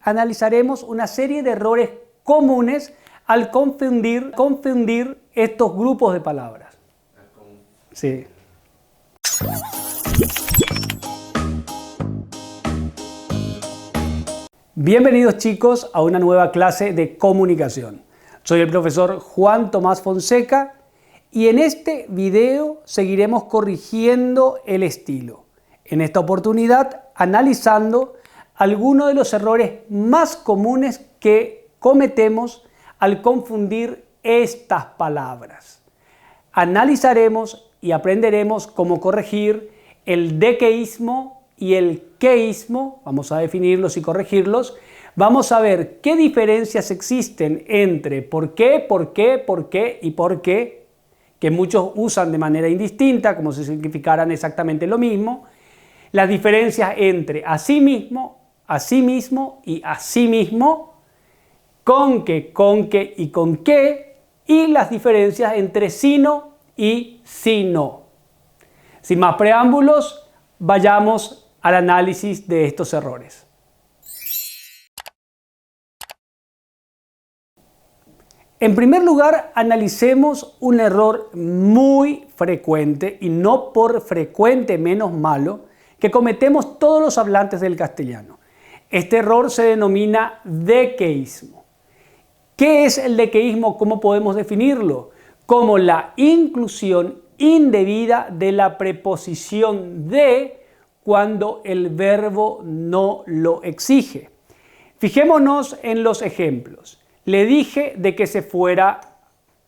analizaremos una serie de errores comunes al confundir estos grupos de palabras. Sí. Bienvenidos chicos a una nueva clase de comunicación. Soy el profesor Juan Tomás Fonseca y en este video seguiremos corrigiendo el estilo. En esta oportunidad analizando algunos de los errores más comunes que cometemos al confundir estas palabras. Analizaremos y aprenderemos cómo corregir el dequeísmo y el queísmo. Vamos a definirlos y corregirlos. Vamos a ver qué diferencias existen entre por qué y por qué, que muchos usan de manera indistinta, como si significaran exactamente lo mismo. Las diferencias entre asimismo y asimismo, con que y con qué, y las diferencias entre sino y sino. Sin más preámbulos, vayamos al análisis de estos errores. En primer lugar, analicemos un error muy frecuente, y no por frecuente menos malo, que cometemos todos los hablantes del castellano. Este error se denomina dequeísmo. ¿Qué es el dequeísmo? ¿Cómo podemos definirlo? Como la inclusión indebida de la preposición de cuando el verbo no lo exige. Fijémonos en los ejemplos. Le dije de que se fuera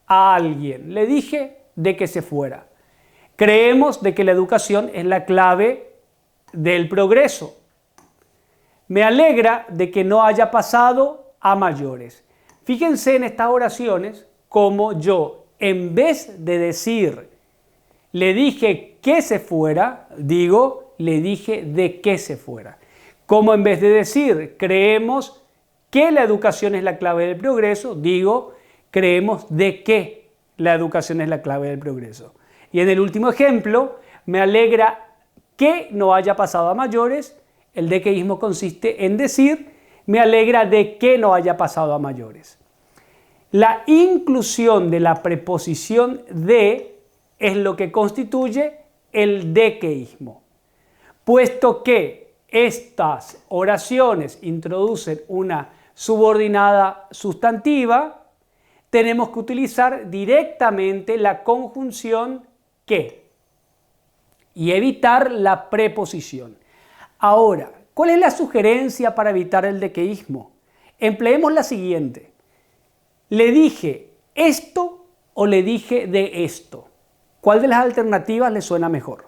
a alguien. Le dije de que se fuera. Creemos de que la educación es la clave del progreso. Me alegra de que no haya pasado a mayores. Fíjense en estas oraciones como yo, en vez de decir le dije que se fuera, digo le dije de que se fuera. Como en vez de decir creemos que la educación es la clave del progreso, digo creemos de que la educación es la clave del progreso. Y en el último ejemplo, me alegra que no haya pasado a mayores. El dequeísmo consiste en decir me alegra de que no haya pasado a mayores. La inclusión de la preposición de es lo que constituye el dequeísmo. Puesto que estas oraciones introducen una subordinada sustantiva, tenemos que utilizar directamente la conjunción que y evitar la preposición. Ahora, ¿cuál es la sugerencia para evitar el dequeísmo? Empleemos la siguiente. ¿Le dije esto o le dije de esto? ¿Cuál de las alternativas le suena mejor?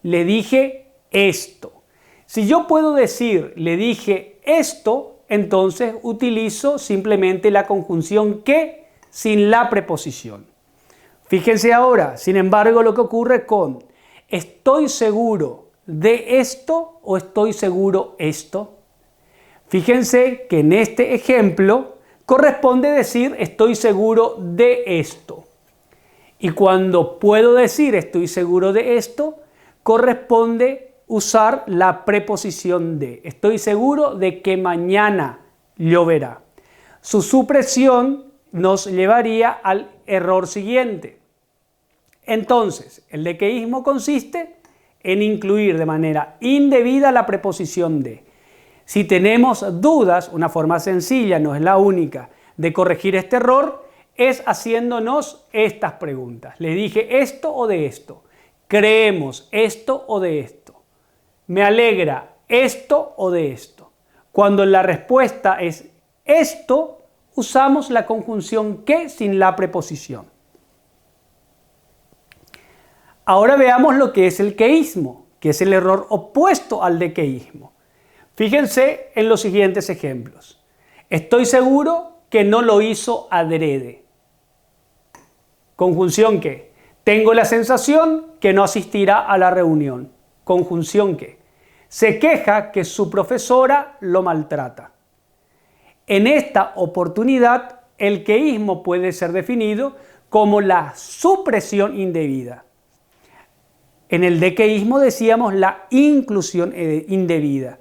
Le dije esto. Si yo puedo decir le dije esto, entonces utilizo simplemente la conjunción que sin la preposición. Fíjense ahora, sin embargo, lo que ocurre con ¿estoy seguro de esto o estoy seguro esto? Fíjense que en este ejemplo corresponde decir estoy seguro de esto. Y cuando puedo decir estoy seguro de esto, corresponde usar la preposición de. Estoy seguro de que mañana lloverá. Su supresión nos llevaría al error siguiente. Entonces, el dequeísmo consiste en incluir de manera indebida la preposición de. Si tenemos dudas, una forma sencilla, no es la única, de corregir este error, es haciéndonos estas preguntas. ¿Le dije esto o de esto? ¿Creemos esto o de esto? ¿Me alegra esto o de esto? Cuando la respuesta es esto, usamos la conjunción que sin la preposición. Ahora veamos lo que es el queísmo, que es el error opuesto al dequeísmo. Fíjense en los siguientes ejemplos. Estoy seguro que no lo hizo adrede. Conjunción que. Tengo la sensación que no asistirá a la reunión. Conjunción que. Se queja que su profesora lo maltrata. En esta oportunidad, el queísmo puede ser definido como la supresión indebida. En el dequeísmo decíamos la inclusión indebida.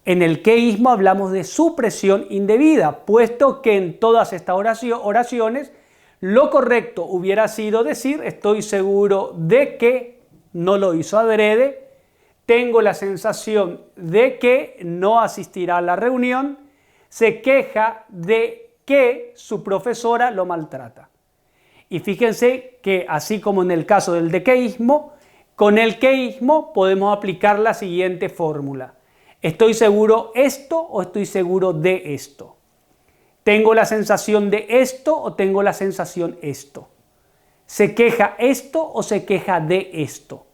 En el queísmo hablamos de supresión indebida, puesto que en todas estas oraciones lo correcto hubiera sido decir estoy seguro de que no lo hizo adrede, tengo la sensación de que no asistirá a la reunión, se queja de que su profesora lo maltrata. Y fíjense que así como en el caso del dequeísmo, con el queísmo podemos aplicar la siguiente fórmula. ¿Estoy seguro esto o estoy seguro de esto? ¿Tengo la sensación de esto o tengo la sensación esto? ¿Se queja esto o se queja de esto?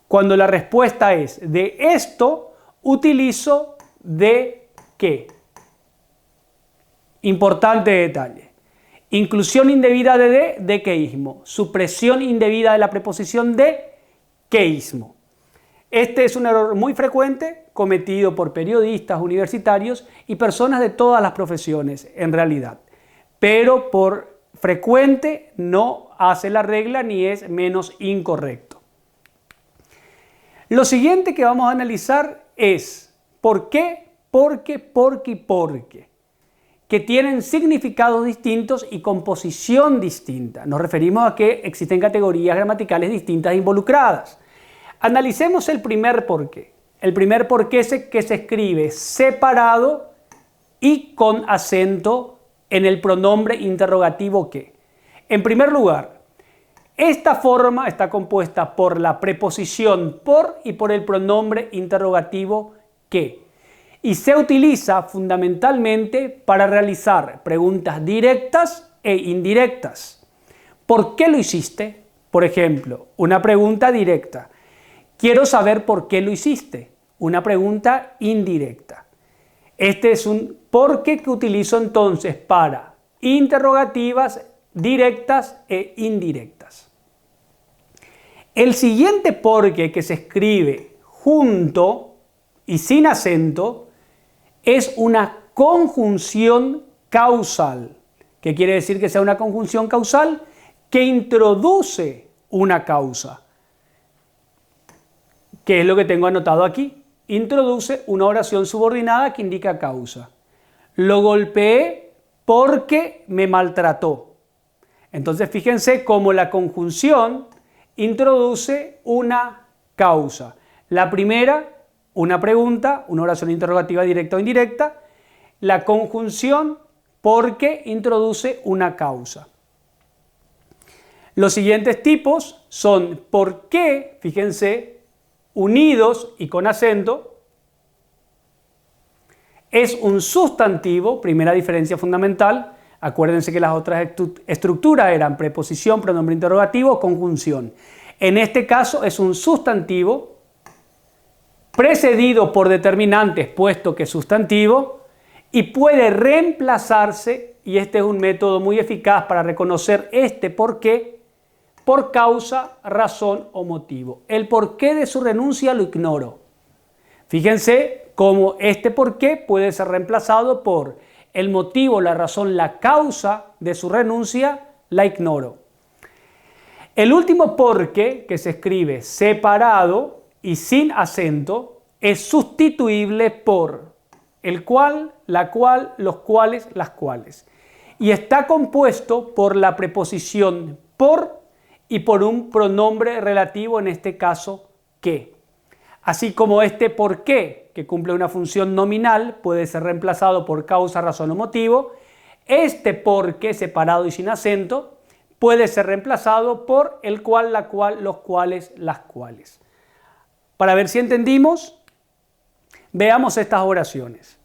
Cuando la respuesta es de esto, utilizo de qué. Importante detalle. Inclusión indebida de dequeísmo. Supresión indebida de la preposición de queísmo. Este es un error muy frecuente cometido por periodistas universitarios y personas de todas las profesiones en realidad. Pero por frecuente no hace la regla ni es menos incorrecto. Lo siguiente que vamos a analizar es por qué, porque, porque y porque, que tienen significados distintos y composición distinta. Nos referimos a que existen categorías gramaticales distintas involucradas. Analicemos el primer porqué. El primer porqué es que se escribe separado y con acento en el pronombre interrogativo que. En primer lugar, esta forma está compuesta por la preposición por y por el pronombre interrogativo que. Y se utiliza fundamentalmente para realizar preguntas directas e indirectas. ¿Por qué lo hiciste? Por ejemplo, una pregunta directa. Quiero saber por qué lo hiciste. Una pregunta indirecta. Este es un por qué que utilizo entonces para interrogativas directas e indirectas. El siguiente por qué que se escribe junto y sin acento es una conjunción causal. ¿Qué quiere decir que sea una conjunción causal? Que introduce una causa. ¿Qué es lo que tengo anotado aquí? Introduce una oración subordinada que indica causa. Lo golpeé porque me maltrató. Entonces fíjense cómo la conjunción introduce una causa. La primera, una pregunta, una oración interrogativa directa o indirecta. La conjunción porque introduce una causa. Los siguientes tipos son por qué, fíjense, unidos y con acento, es un sustantivo, primera diferencia fundamental. Acuérdense que las otras estructuras eran preposición, pronombre interrogativo, conjunción. En este caso es un sustantivo precedido por determinantes, puesto que es sustantivo, y puede reemplazarse, y este es un método muy eficaz para reconocer este por qué, por causa, razón o motivo. El porqué de su renuncia lo ignoro. Fíjense cómo este porqué puede ser reemplazado por el motivo, la razón, la causa de su renuncia, la ignoro. El último porqué, que se escribe separado y sin acento, es sustituible por el cual, la cual, los cuales, las cuales. Y está compuesto por la preposición por y por un pronombre relativo, en este caso, que. Así como este por qué, que cumple una función nominal, puede ser reemplazado por causa, razón o motivo, este por qué separado y sin acento puede ser reemplazado por el cual, la cual, los cuales, las cuales. Para ver si entendimos, veamos estas oraciones.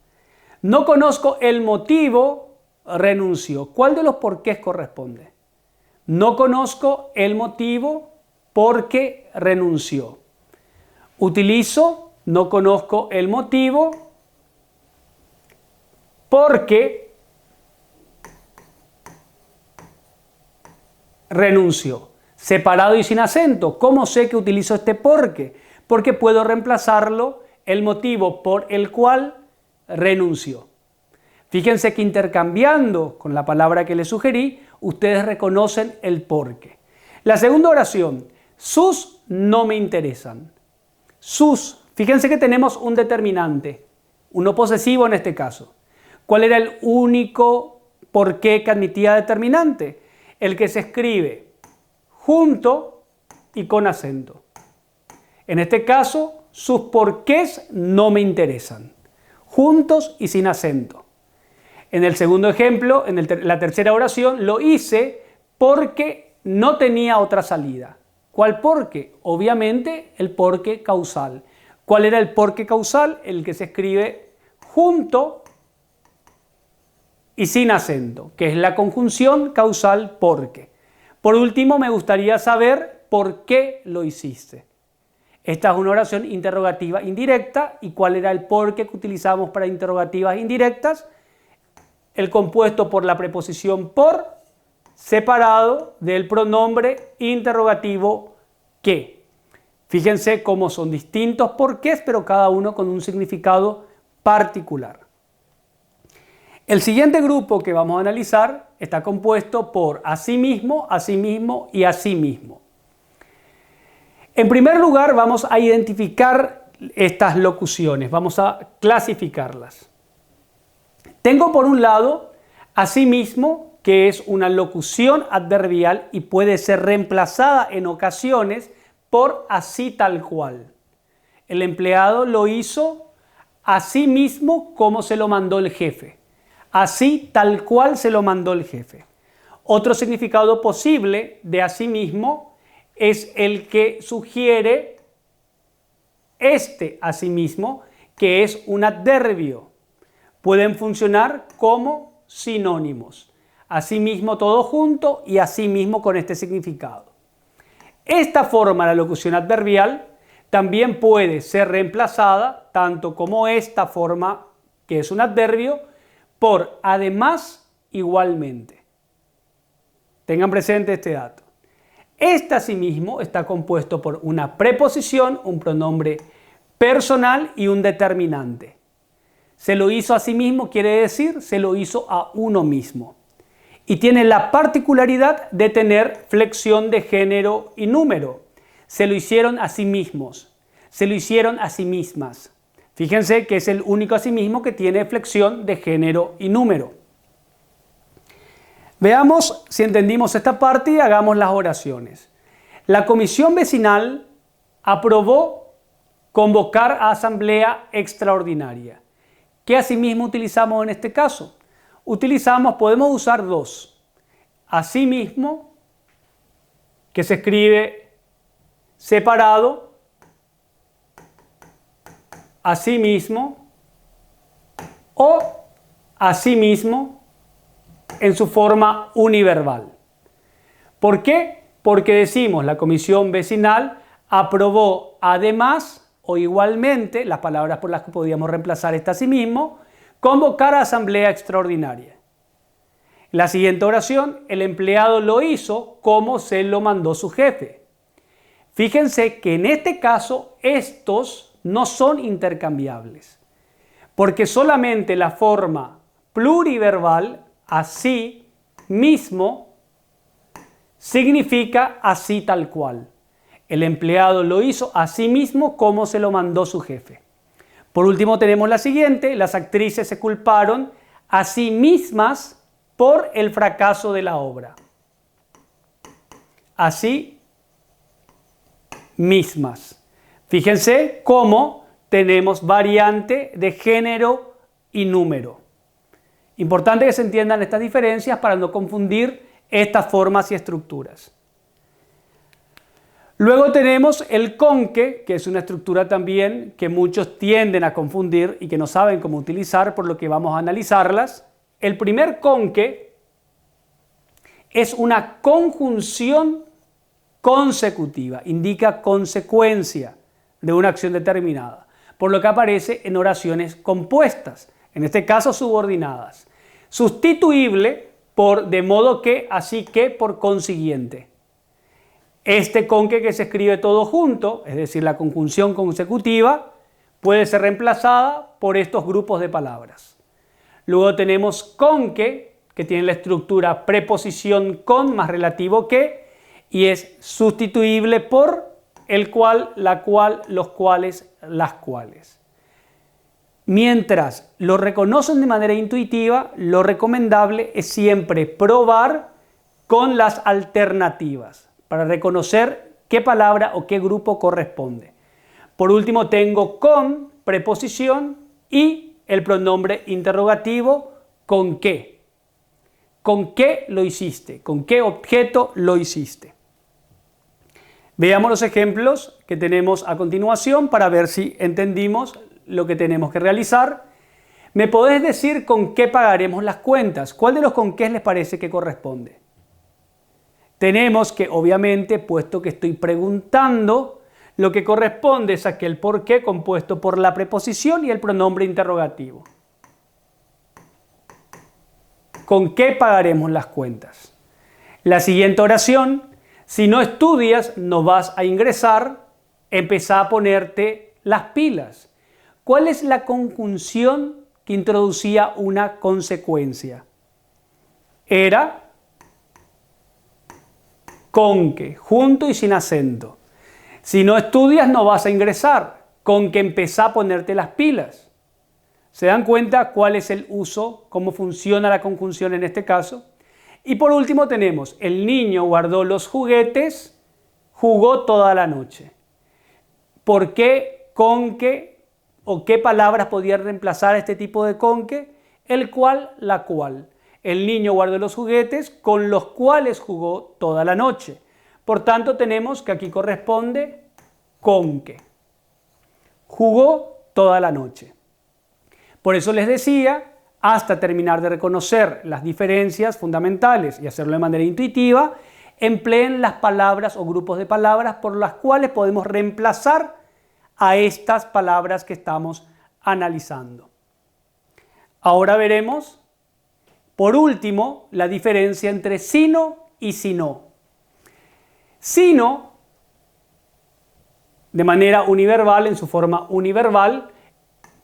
No conozco el motivo, renuncio. ¿Cuál de los porqués corresponde? No conozco el motivo porque renunció. Utilizo no conozco el motivo porque renunció. Separado y sin acento. ¿Cómo sé que utilizo este porque? Porque puedo reemplazarlo el motivo por el cual renunció. Fíjense que intercambiando con la palabra que les sugerí, ustedes reconocen el porqué. La segunda oración, sus no me interesan. Sus, fíjense que tenemos un determinante, uno posesivo en este caso. ¿Cuál era el único por qué que admitía determinante? El que se escribe junto y con acento. En este caso, sus porqués no me interesan. Juntos y sin acento. En el segundo ejemplo, en la tercera oración, lo hice porque no tenía otra salida. ¿Cuál porqué? Obviamente el porqué causal. ¿Cuál era el porqué causal? El que se escribe junto y sin acento, que es la conjunción causal porque. Por último, me gustaría saber por qué lo hiciste. Esta es una oración interrogativa indirecta. ¿Y cuál era el porqué que utilizamos para interrogativas indirectas? El compuesto por la preposición por, separado del pronombre interrogativo que. Fíjense cómo son distintos porqués, pero cada uno con un significado particular. El siguiente grupo que vamos a analizar está compuesto por asimismo, asimismo y asimismo. En primer lugar, vamos a identificar estas locuciones, vamos a clasificarlas. Tengo por un lado asimismo, que es una locución adverbial y puede ser reemplazada en ocasiones por así tal cual. El empleado lo hizo así mismo como se lo mandó el jefe. Así tal cual se lo mandó el jefe. Otro significado posible de asimismo es el que sugiere asimismo, que es un adverbio. Pueden funcionar como sinónimos. Asimismo todo junto y asimismo con este significado. Esta forma, la locución adverbial, también puede ser reemplazada, tanto como esta forma, que es un adverbio, por además igualmente. Tengan presente este dato. Este asimismo está compuesto por una preposición, un pronombre personal y un determinante. Se lo hizo a sí mismo quiere decir se lo hizo a uno mismo. Y tiene la particularidad de tener flexión de género y número. Se lo hicieron a sí mismos, se lo hicieron a sí mismas. Fíjense que es el único asimismo que tiene flexión de género y número. Veamos si entendimos esta parte y hagamos las oraciones. La comisión vecinal aprobó convocar a asamblea extraordinaria. ¿Qué asimismo utilizamos en este caso? Podemos usar dos. Asimismo, que se escribe separado, asimismo, o asimismo en su forma univerbal. ¿Por qué? Porque decimos la comisión vecinal aprobó además o igualmente, las palabras por las que podíamos reemplazar este asimismo, convocar a asamblea extraordinaria. La siguiente oración, el empleado lo hizo como se lo mandó su jefe. Fíjense que en este caso estos no son intercambiables, porque solamente la forma pluriverbal, así mismo, significa así tal cual. El empleado lo hizo a sí mismo como se lo mandó su jefe. Por último tenemos la siguiente, las actrices se culparon a sí mismas por el fracaso de la obra. Así mismas. Fíjense cómo tenemos variante de género y número. Importante que se entiendan estas diferencias para no confundir estas formas y estructuras. Luego tenemos el conque, que es una estructura también que muchos tienden a confundir y que no saben cómo utilizar, por lo que vamos a analizarlas. El primer conque es una conjunción consecutiva, indica consecuencia de una acción determinada, por lo que aparece en oraciones compuestas, en este caso subordinadas. Sustituible por de modo que, así que, por consiguiente. Este conque que se escribe todo junto, es decir, la conjunción consecutiva, puede ser reemplazada por estos grupos de palabras. Luego tenemos conque, que tiene la estructura preposición con más relativo que, y es sustituible por el cual, la cual, los cuales, las cuales. Mientras lo reconocen de manera intuitiva, lo recomendable es siempre probar con las alternativas para reconocer qué palabra o qué grupo corresponde. Por último, tengo con, preposición, y el pronombre interrogativo, ¿con qué? ¿Con qué lo hiciste? ¿Con qué objeto lo hiciste? Veamos los ejemplos que tenemos a continuación para ver si entendimos lo que tenemos que realizar. ¿Me podés decir con qué pagaremos las cuentas? ¿Cuál de los con qué les parece que corresponde? Tenemos que, obviamente, puesto que estoy preguntando, lo que corresponde es aquel por qué compuesto por la preposición y el pronombre interrogativo. ¿Con qué pagaremos las cuentas? La siguiente oración, si no estudias, no vas a ingresar, empezá a ponerte las pilas. ¿Cuál es la conjunción que introducía una consecuencia? Era con que, junto y sin acento. Si no estudias no vas a ingresar, con que empezá a ponerte las pilas. ¿Se dan cuenta cuál es el uso, cómo funciona la conjunción en este caso? Y por último tenemos, el niño guardó los juguetes, jugó toda la noche. ¿Por qué con que o qué palabras podían reemplazar este tipo de con que? El cual, la cual. El niño guardó los juguetes con los cuales jugó toda la noche. Por tanto, tenemos que aquí corresponde con que. Jugó toda la noche. Por eso les decía, hasta terminar de reconocer las diferencias fundamentales y hacerlo de manera intuitiva, empleen las palabras o grupos de palabras por las cuales podemos reemplazar a estas palabras que estamos analizando. Ahora veremos, por último, la diferencia entre sino y sino. Sino, de manera univerbal, en su forma univerbal,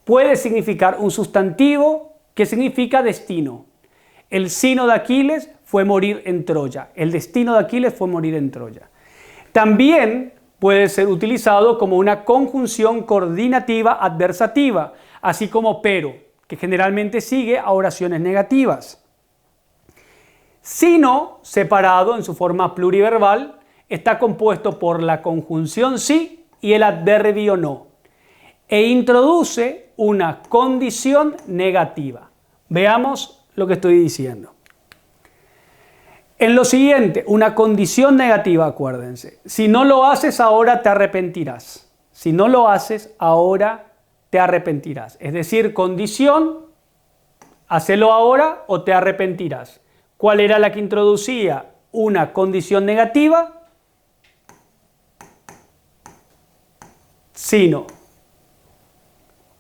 puede significar un sustantivo que significa destino. El sino de Aquiles fue morir en Troya. El destino de Aquiles fue morir en Troya. También puede ser utilizado como una conjunción coordinativa adversativa, así como pero, que generalmente sigue a oraciones negativas. Sino, separado en su forma pluriverbal, está compuesto por la conjunción sí y el adverbio no, e introduce una condición negativa. Veamos lo que estoy diciendo. En lo siguiente, una condición negativa, acuérdense. Si no lo haces ahora, te arrepentirás. Si no lo haces ahora, te arrepentirás. Es decir, condición, hacelo ahora o te arrepentirás. ¿Cuál era la que introducía una condición negativa? Sino.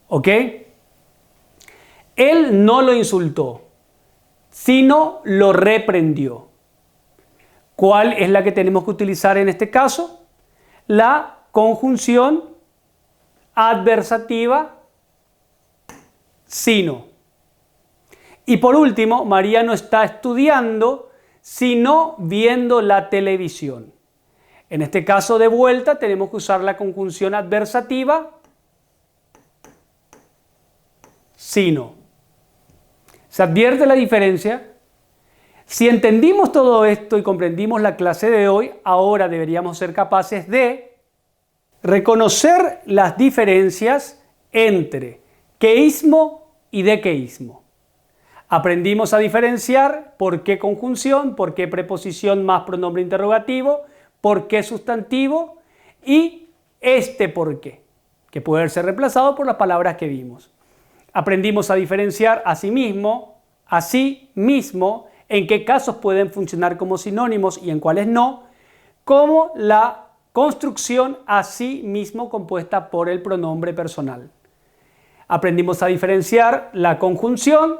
¿Ok? Él no lo insultó, sino lo reprendió. ¿Cuál es la que tenemos que utilizar en este caso? La conjunción adversativa sino. Y por último, María no está estudiando, sino viendo la televisión. En este caso, de vuelta, tenemos que usar la conjunción adversativa sino. ¿Se advierte la diferencia? Si entendimos todo esto y comprendimos la clase de hoy, ahora deberíamos ser capaces de reconocer las diferencias entre queísmo y dequeísmo. Aprendimos a diferenciar por qué conjunción, por qué preposición más pronombre interrogativo, por qué sustantivo y este por qué, que puede ser reemplazado por las palabras que vimos. Aprendimos a diferenciar asimismo, así mismo, en qué casos pueden funcionar como sinónimos y en cuáles no, como la construcción así mismo compuesta por el pronombre personal. Aprendimos a diferenciar la conjunción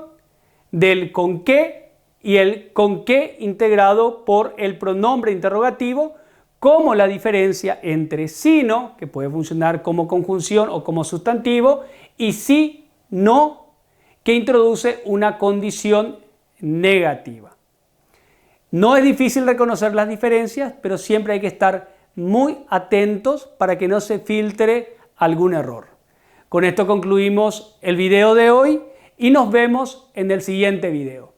del con qué y el con qué integrado por el pronombre interrogativo, como la diferencia entre sino, que puede funcionar como conjunción o como sustantivo, y sí, no, que introduce una condición negativa. No es difícil reconocer las diferencias, pero siempre hay que estar muy atentos para que no se filtre algún error. Con esto concluimos el video de hoy y nos vemos en el siguiente video.